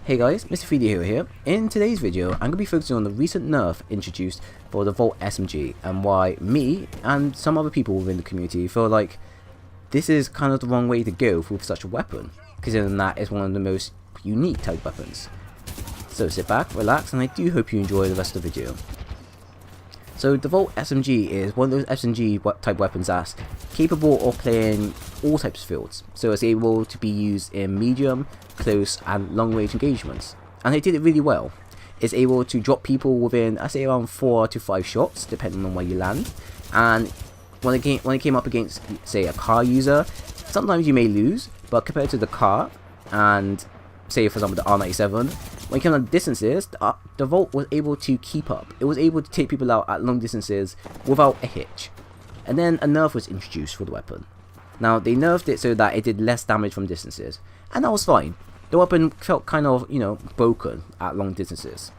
Hey guys, Mr. 3D Hero here. In today's video, I'm going to be focusing on the recent nerf introduced for the Volt SMG and why me and some other people within the community feel like this is kind of the wrong way to go with such a weapon, considering that it's one of the most unique type weapons. So sit back, relax, and I do hope you enjoy the rest of the video. So the Volt SMG is one of those SMG type weapons that's capable of playing all types of fields. So it's able to be used in medium, close and long range engagements. And they did it really well. It's able to drop people within, I say, around 4 to 5 shots depending on where you land. And when it came up against, say, a car user, sometimes you may lose, but compared to the car and say for example the R97, when it came on distances, the Volt was able to keep up. It was able to take people out at long distances without a hitch. And then a nerf was introduced for the weapon. Now they nerfed it so that it did less damage from distances, and that was fine. The weapon felt kind of, broken at long distances,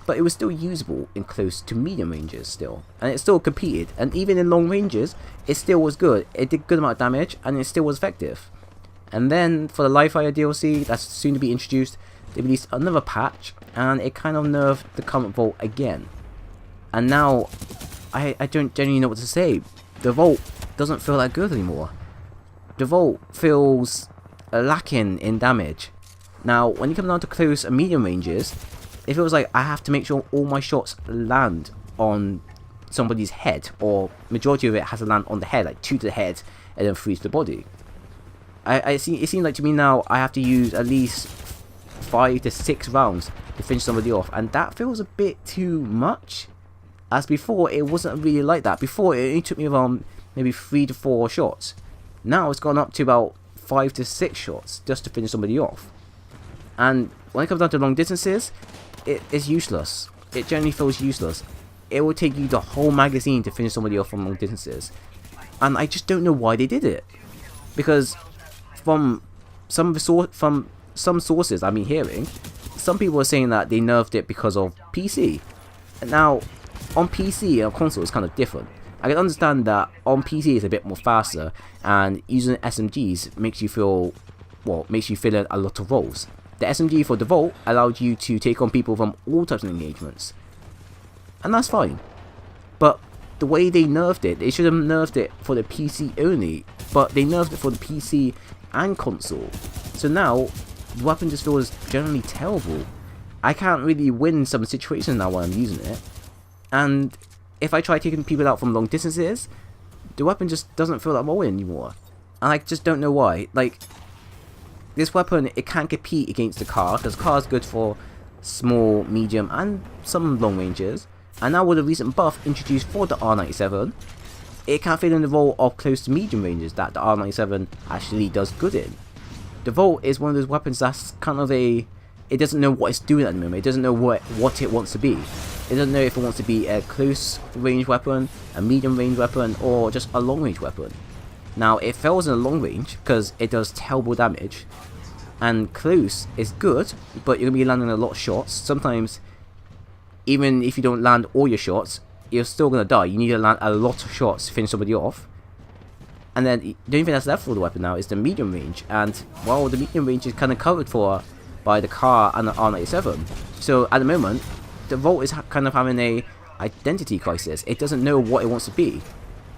but it was still usable in close to medium ranges still, and it still competed, and even in long ranges it still was good. It did good amount of damage and it still was effective. And then for the Live Fire DLC that's soon to be introduced, they released another patch and it kind of nerfed the current Volt again. And now I don't genuinely know what to say. The Volt doesn't feel that good anymore. The Volt feels lacking in damage. Now when you come down to close and medium ranges, it feels like I have to make sure all my shots land on somebody's head, or majority of it has to land on the head, like 2 to the head and then 3 to the body. It seems like to me now I have to use at least 5 to 6 rounds to finish somebody off, and that feels a bit too much. As before it wasn't really like that. Before it only took me around maybe 3 to 4 shots. Now it's gone up to about 5 to 6 shots just to finish somebody off. And when it comes down to long distances, it is useless. It generally feels useless. It will take you the whole magazine to finish somebody off from long distances. And I just don't know why they did it. Because from some sources I've been hearing, some people are saying that they nerfed it because of PC. And now on PC and console it's kind of different. I can understand that on PC it's a bit more faster, and using SMGs makes you fill in a lot of roles. The SMG for the Volt allowed you to take on people from all types of engagements, and that's fine. But the way they nerfed it, they should have nerfed it for the PC only, but they nerfed it for the PC and console. So now the weapon just feels generally terrible. I can't really win some situations now while I'm using it, and if I try taking people out from long distances, the weapon just doesn't feel that well anymore. And I just don't know why. Like, this weapon, it can't compete against the car, because the car is good for small, medium and some long ranges. And now with the recent buff introduced for the R97, it can't fit in the role of close to medium ranges that the R97 actually does good in. The Volt is one of those weapons that's kind of it doesn't know what it's doing at the moment. It doesn't know what it wants to be. It doesn't know if it wants to be a close range weapon, a medium range weapon, or just a long range weapon. Now it fails in a long range because it does terrible damage, and close is good, but you're going to be landing a lot of shots. Sometimes even if you don't land all your shots, you're still going to die. You need to land a lot of shots to finish somebody off. And then the only thing that's left for the weapon now is the medium range, and well, the medium range is kind of covered for by the car and the R97. So at the moment the Volt is kind of having a identity crisis. It doesn't know what it wants to be,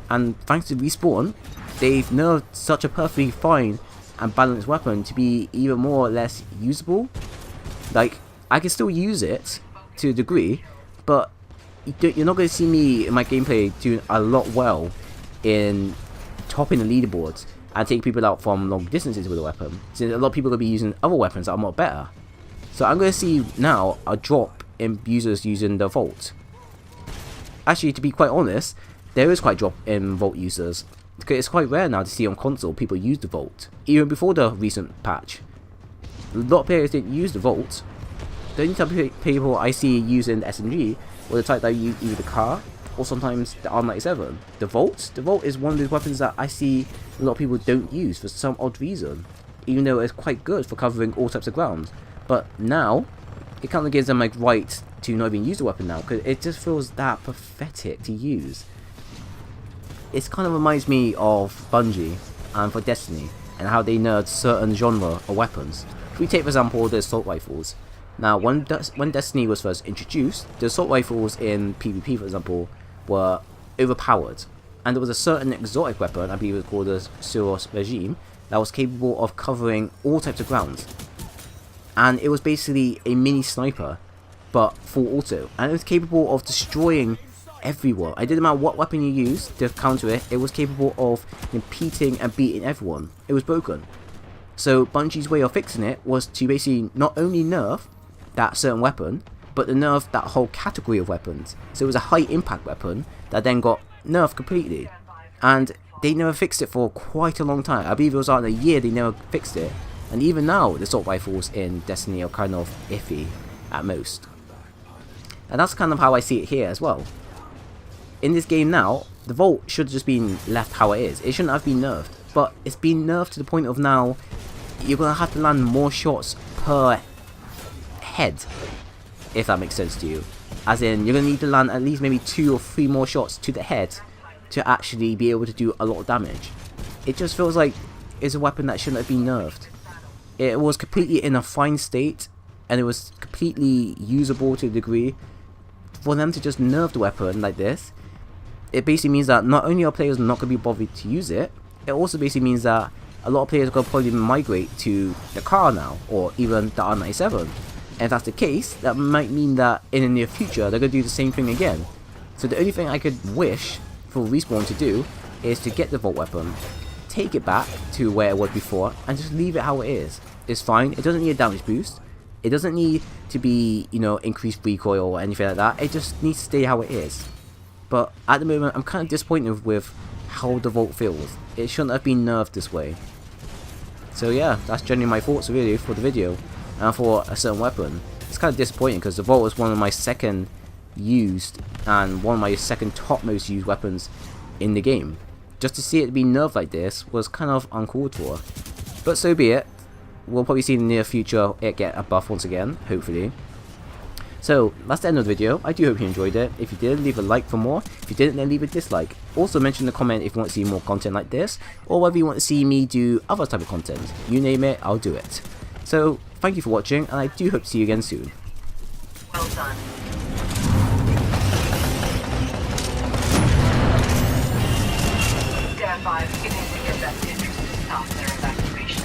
and thanks to Respawn, they've nerfed such a perfectly fine and balanced weapon to be even more or less usable. Like, I can still use it to a degree, but you're not going to see me in my gameplay doing a lot well in topping the leaderboards and taking people out from long distances with the weapon, since a lot of people are going to be using other weapons that are more better. So I'm going to see now a drop in users using the Volt. Actually, to be quite honest, there is quite a drop in Volt users, because it's quite rare now to see on console people use the Volt. Even before the recent patch, a lot of players didn't use the Volt. The only type of people I see using the SMG were the type that use either the car or sometimes the R97. The Volt is one of those weapons that I see a lot of people don't use for some odd reason, even though it's quite good for covering all types of ground. But now it kind of gives them like right to not even use the weapon now, because it just feels that pathetic to use. It kind of reminds me of Bungie and for Destiny, and how they nerfed certain genre of weapons. If we take for example the assault rifles. Now when Destiny was first introduced, the assault rifles in PvP for example were overpowered, and there was a certain exotic weapon, I believe it was called the Suros regime, that was capable of covering all types of grounds. And it was basically a mini sniper, but full auto, and it was capable of destroying everyone. It didn't matter what weapon you used to counter it, it was capable of impeding and beating everyone. It was broken. So Bungie's way of fixing it was to basically not only nerf that certain weapon, but to nerf that whole category of weapons. So it was a high impact weapon that then got nerfed completely, and they never fixed it for quite a long time. I believe it was out in a year they never fixed it, and even now the assault rifles in Destiny are kind of iffy at most. And that's kind of how I see it here as well. In this game now, the Vault should have just been left how it is. It shouldn't have been nerfed, but it's been nerfed to the point of now you're going to have to land more shots per head, if that makes sense to you. As in, you're going to need to land at least maybe 2 or 3 more shots to the head to actually be able to do a lot of damage. It just feels like it's a weapon that shouldn't have been nerfed. It was completely in a fine state, and it was completely usable to a degree. For them to just nerf the weapon like this, it basically means that not only are players not going to be bothered to use it, it also basically means that a lot of players are going to probably migrate to the car now, or even the R97. And if that's the case, that might mean that in the near future they're going to do the same thing again. So the only thing I could wish for Respawn to do is to get the Vault weapon, take it back to where it was before, and just leave it how it is. It's fine, it doesn't need a damage boost, it doesn't need to be, you know, increased recoil or anything like that, it just needs to stay how it is. But at the moment I'm kind of disappointed with how the Vault feels. It shouldn't have been nerfed this way. So yeah, that's generally my thoughts really for the video. And for a certain weapon, it's kind of disappointing because the Vault was one of my second used and one of my second top most used weapons in the game. Just to see it be nerfed like this was kind of uncalled for. But so be it. We'll probably see in the near future it get a buff once again, hopefully. So that's the end of the video. I do hope you enjoyed it. If you did, leave a like for more. If you didn't, then leave a dislike. Also mention in the comment if you want to see more content like this, or whether you want to see me do other type of content. You name it, I'll do it. So thank you for watching, and I do hope to see you again soon. Well done. Stand by, beginning to get that interest to stop their evacuation.